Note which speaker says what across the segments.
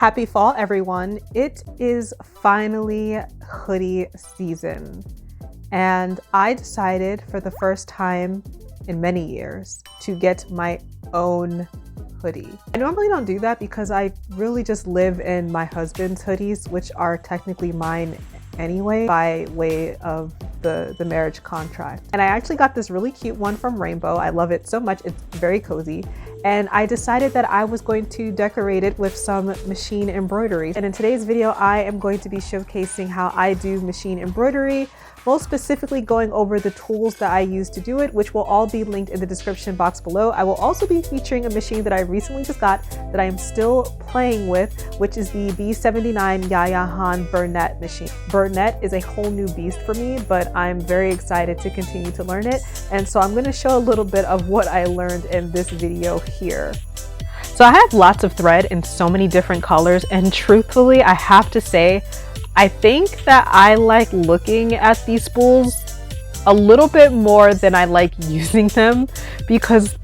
Speaker 1: Happy fall, everyone. It is finally hoodie season, and I decided for the first time in many years to get my own hoodie. I normally don't do that because I really just live in my husband's hoodies, which are technically mine anyway by way of the marriage contract. And I actually got this really cute one from Rainbow. I love it so much. It's very cozy. And I decided that I was going to decorate it with some machine embroidery. And in today's video, I am going to be showcasing how I do machine embroidery, most specifically going over the tools that I use to do it, which will all be linked in the description box below. I will also be featuring a machine that I recently just got that I am still playing with, which is the B79 Yaya Han Bernette machine. Bernette is a whole new beast for me, but I'm very excited to continue to learn it. And so I'm going to show a little bit of what I learned in this video here. So I have lots of thread in so many different colors, and truthfully, I have to say, I think that I like looking at these spools a little bit more than I like using them because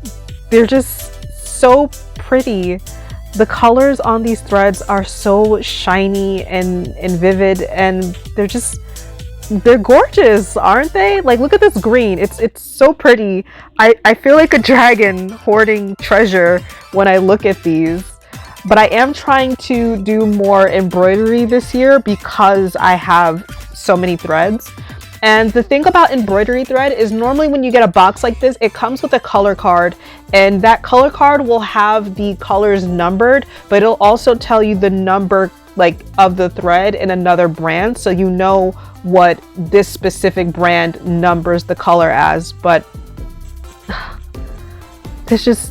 Speaker 1: they're just so pretty. The colors on these threads are so shiny and vivid, and they're gorgeous, aren't they? Like, look at this green. It's so pretty. I feel like a dragon hoarding treasure when I look at these. But I am trying to do more embroidery this year because I have so many threads. And the thing about embroidery thread is normally when you get a box like this, it comes with a color card, and that color card will have the colors numbered, but it'll also tell you the number of the thread in another brand, so you know what this specific brand numbers the color as. But it's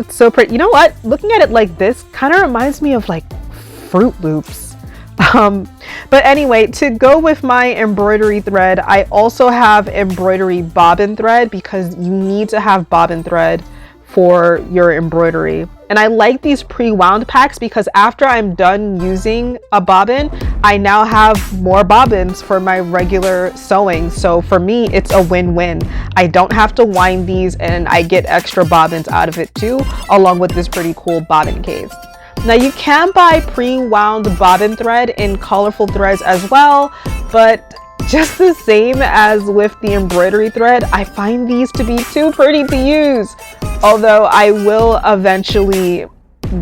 Speaker 1: so pretty. You know what? Looking at it like this kind of reminds me of like Fruit Loops. But anyway, to go with my embroidery thread, I also have embroidery bobbin thread because you need to have bobbin thread for your embroidery. And I like these pre-wound packs because after I'm done using a bobbin, I now have more bobbins for my regular sewing. So for me, it's a win-win. I don't have to wind these, and I get extra bobbins out of it too, along with this pretty cool bobbin case. Now you can buy pre-wound bobbin thread in colorful threads as well, but just the same as with the embroidery thread, I find these to be too pretty to use, although I will eventually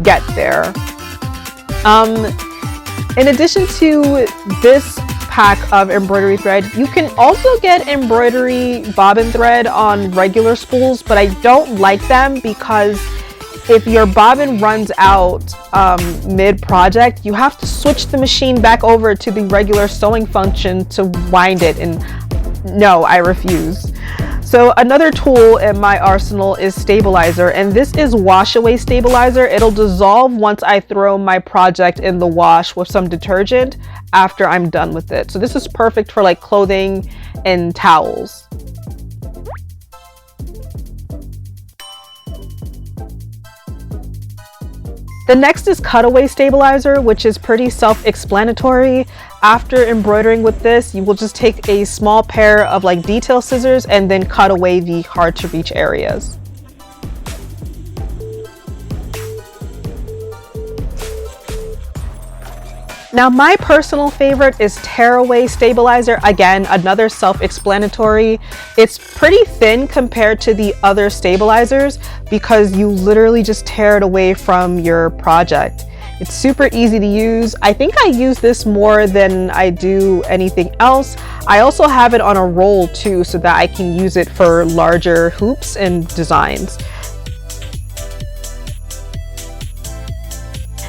Speaker 1: get there. In addition to this pack of embroidery thread, you can also get embroidery bobbin thread on regular spools, but I don't like them because if your bobbin runs out mid-project, you have to switch the machine back over to the regular sewing function to wind it, and no, I refuse. So another tool in my arsenal is stabilizer, and this is wash away stabilizer. It'll dissolve once I throw my project in the wash with some detergent after I'm done with it. So this is perfect for like clothing and towels. The next is cutaway stabilizer, which is pretty self-explanatory. After embroidering with this, you will just take a small pair of like detail scissors and then cut away the hard to reach areas. Now my personal favorite is tearaway stabilizer. Again, another self-explanatory. It's pretty thin compared to the other stabilizers because you literally just tear it away from your project. It's super easy to use. I think I use this more than I do anything else. I also have it on a roll too, so that I can use it for larger hoops and designs.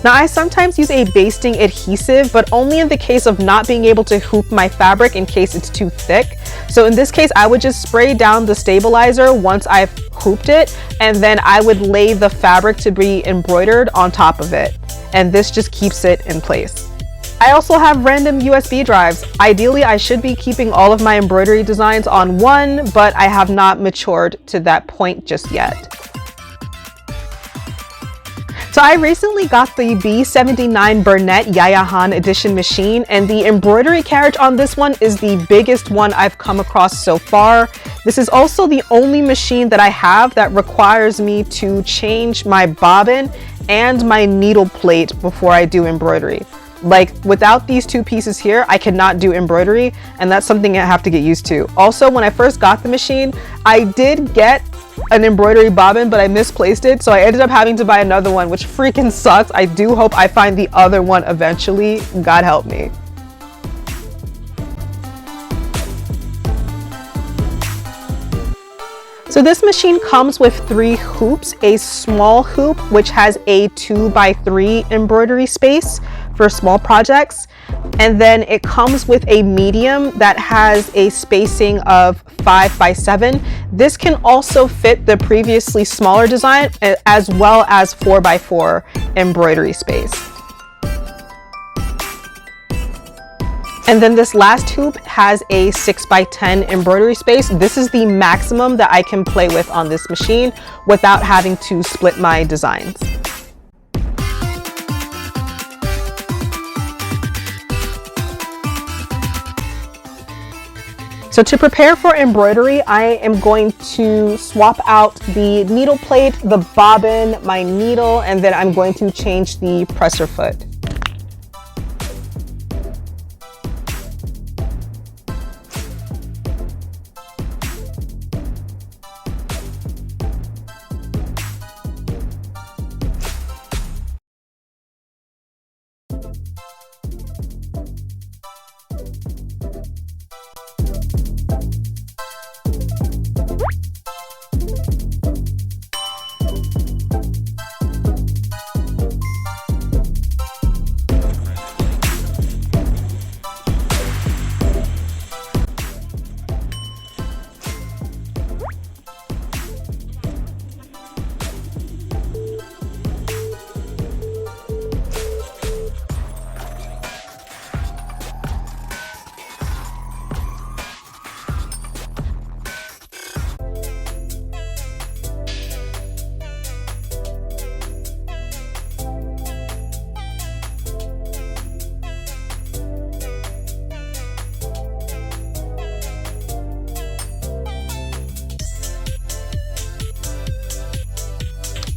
Speaker 1: Now I sometimes use a basting adhesive, but only in the case of not being able to hoop my fabric in case it's too thick. So in this case, I would just spray down the stabilizer once I've hooped it, and then I would lay the fabric to be embroidered on top of it. And this just keeps it in place. I also have random USB drives. Ideally, I should be keeping all of my embroidery designs on one, but I have not matured to that point just yet. So I recently got the B79 Bernette Yaya Han edition machine, and the embroidery carriage on this one is the biggest one I've come across so far. This is also the only machine that I have that requires me to change my bobbin and my needle plate before I do embroidery. Like, without these two pieces here, I cannot do embroidery, and that's something I have to get used to. Also, when I first got the machine, I did get an embroidery bobbin, but I misplaced it, so I ended up having to buy another one, which freaking sucks. I do hope I find the other one eventually. God help me. So this machine comes with 3 hoops, a small hoop which has a 2x3 embroidery space for small projects, and then it comes with a medium that has a spacing of 5x7. This can also fit the previously smaller design as well as 4x4 embroidery space. And then this last hoop has a 6x10 embroidery space. This is the maximum that I can play with on this machine without having to split my designs. So to prepare for embroidery, I am going to swap out the needle plate, the bobbin, my needle, and then I'm going to change the presser foot.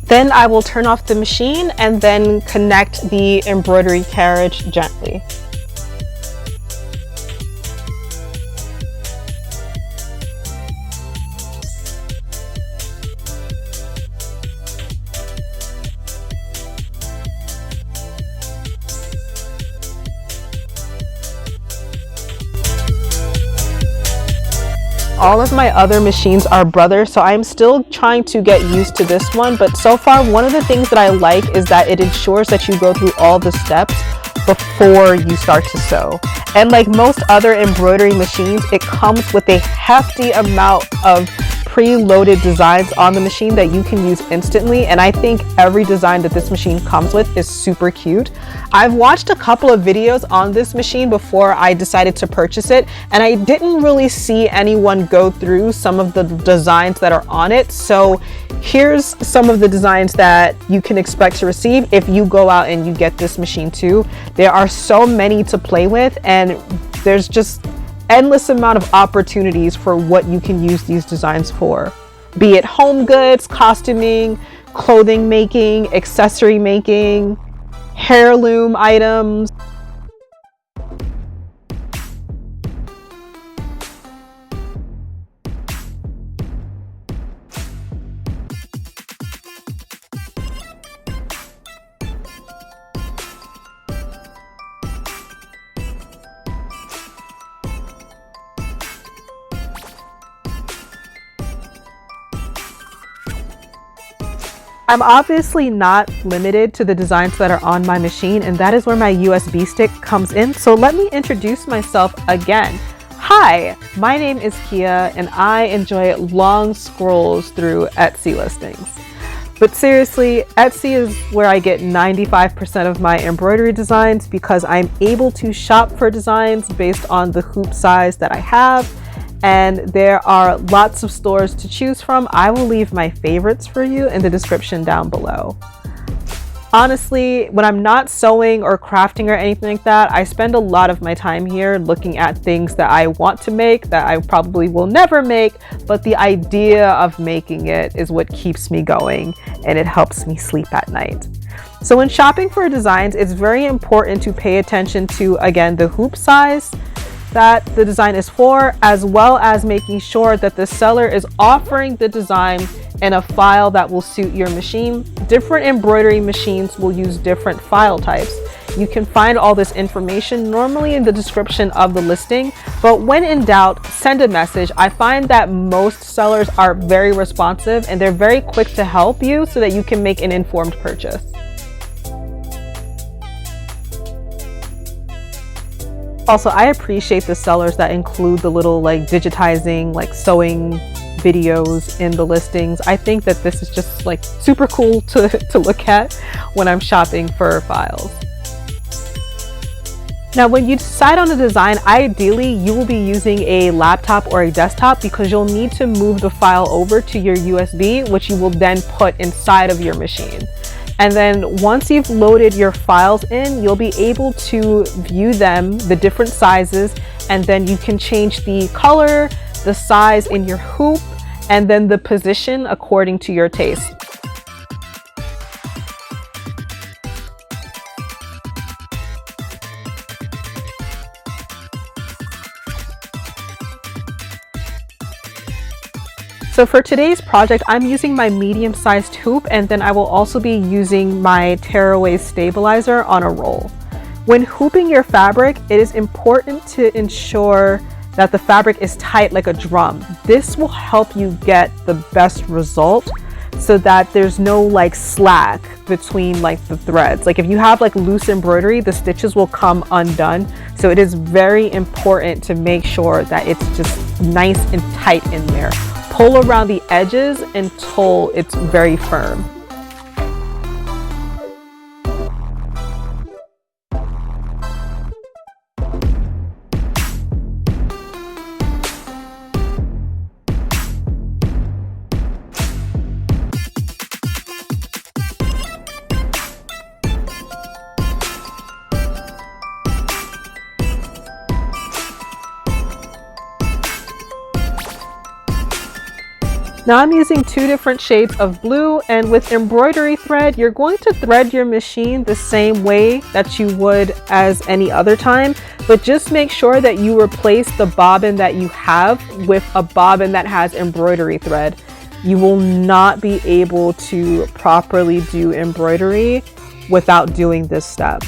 Speaker 1: Then I will turn off the machine and then connect the embroidery carriage gently. All of my other machines are Brother, so I'm still trying to get used to this one, but so far one of the things that I like is that it ensures that you go through all the steps before you start to sew. And like most other embroidery machines, it comes with a hefty amount of preloaded designs on the machine that you can use instantly, and I think every design that this machine comes with is super cute. I've watched a couple of videos on this machine before I decided to purchase it, and I didn't really see anyone go through some of the designs that are on it, so here's some of the designs that you can expect to receive if you go out and you get this machine too. There are so many to play with, and there's just endless amount of opportunities for what you can use these designs for. Be it home goods, costuming, clothing making, accessory making, heirloom items. I'm obviously not limited to the designs that are on my machine, and that is where my USB stick comes in. So let me introduce myself again. Hi, my name is Kia, and I enjoy long scrolls through Etsy listings. But seriously, Etsy is where I get 95% of my embroidery designs because I'm able to shop for designs based on the hoop size that I have. And there are lots of stores to choose from. I will leave my favorites for you in the description down below. Honestly, when I'm not sewing or crafting or anything like that, I spend a lot of my time here looking at things that I want to make that I probably will never make, but the idea of making it is what keeps me going, and it helps me sleep at night. So when shopping for designs, it's very important to pay attention to, again, the hoop size that the design is for, as well as making sure that the seller is offering the design in a file that will suit your machine. Different embroidery machines will use different file types. You can find all this information normally in the description of the listing, but when in doubt, send a message. I find that most sellers are very responsive and they're very quick to help you so that you can make an informed purchase. Also, I appreciate the sellers that include the little like digitizing, like sewing videos in the listings. I think that this is just like super cool to look at when I'm shopping for files. Now, when you decide on a design, ideally you will be using a laptop or a desktop because you'll need to move the file over to your USB, which you will then put inside of your machine. And then once you've loaded your files in, you'll be able to view them, the different sizes, and then you can change the color, the size in your hoop, and then the position according to your taste. So for today's project, I'm using my medium-sized hoop, and then I will also be using my tearaway stabilizer on a roll. When hooping your fabric, it is important to ensure that the fabric is tight like a drum. This will help you get the best result so that there's no like slack between like the threads. Like if you have like loose embroidery, the stitches will come undone. So it is very important to make sure that it's just nice and tight in there. Pull around the edges until it's very firm. Now I'm using two different shades of blue, and with embroidery thread, you're going to thread your machine the same way that you would as any other time, but just make sure that you replace the bobbin that you have with a bobbin that has embroidery thread. You will not be able to properly do embroidery without doing this step.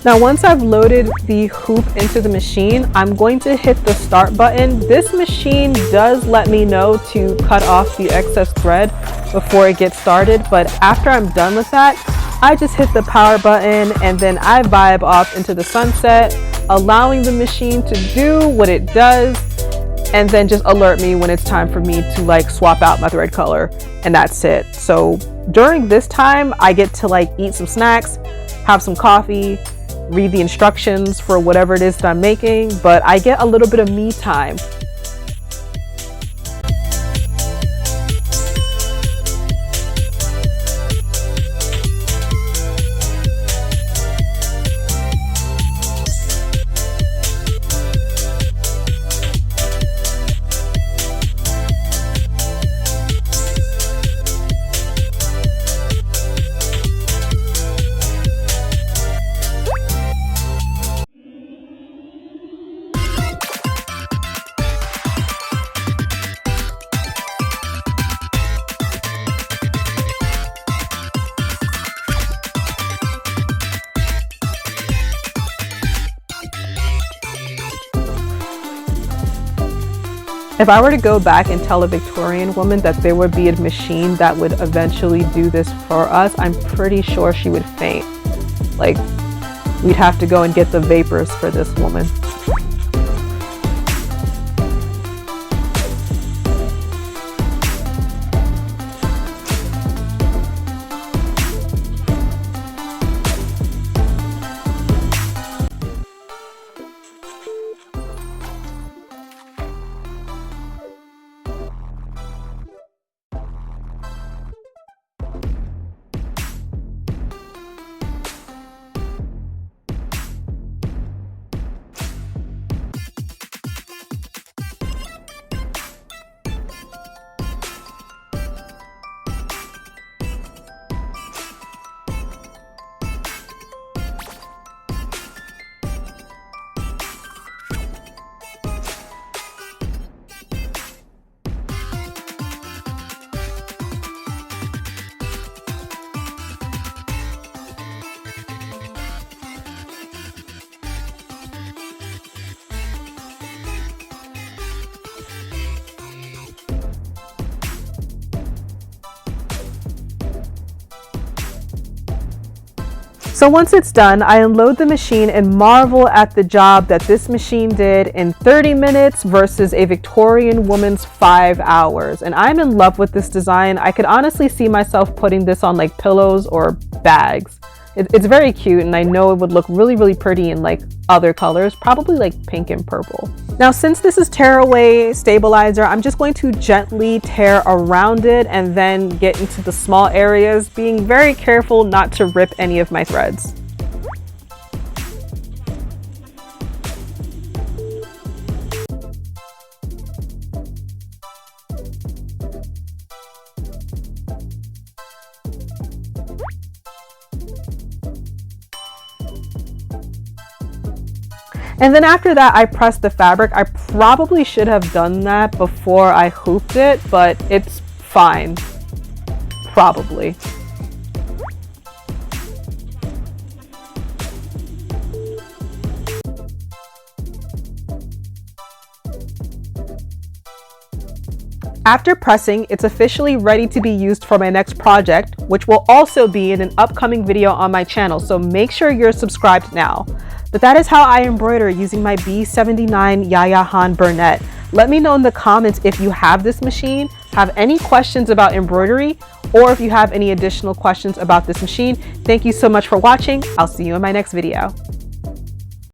Speaker 1: Now, once I've loaded the hoop into the machine, I'm going to hit the start button. This machine does let me know to cut off the excess thread before it gets started, but after I'm done with that, I just hit the power button and then I vibe off into the sunset, allowing the machine to do what it does, and then just alert me when it's time for me to like swap out my thread color, and that's it. So during this time, I get to like eat some snacks, have some coffee, read the instructions for whatever it is that I'm making, but I get a little bit of me time. If I were to go back and tell a Victorian woman that there would be a machine that would eventually do this for us, I'm pretty sure she would faint. Like, we'd have to go and get the vapors for this woman. So once it's done, I unload the machine and marvel at the job that this machine did in 30 minutes versus a Victorian woman's 5 hours. And I'm in love with this design. I could honestly see myself putting this on like pillows or bags. It's very cute, and I know it would look really, really pretty in like other colors, probably like pink and purple. Now, since this is tearaway stabilizer, I'm just going to gently tear around it and then get into the small areas, being very careful not to rip any of my threads. And then after that, I pressed the fabric. I probably should have done that before I hooped it, but it's fine. Probably. After pressing, it's officially ready to be used for my next project, which will also be in an upcoming video on my channel, so make sure you're subscribed now. But that is how I embroider using my B79 Yaya Han Bernette. Let me know in the comments if you have this machine, have any questions about embroidery, or if you have any additional questions about this machine. Thank you so much for watching. I'll see you in my next video.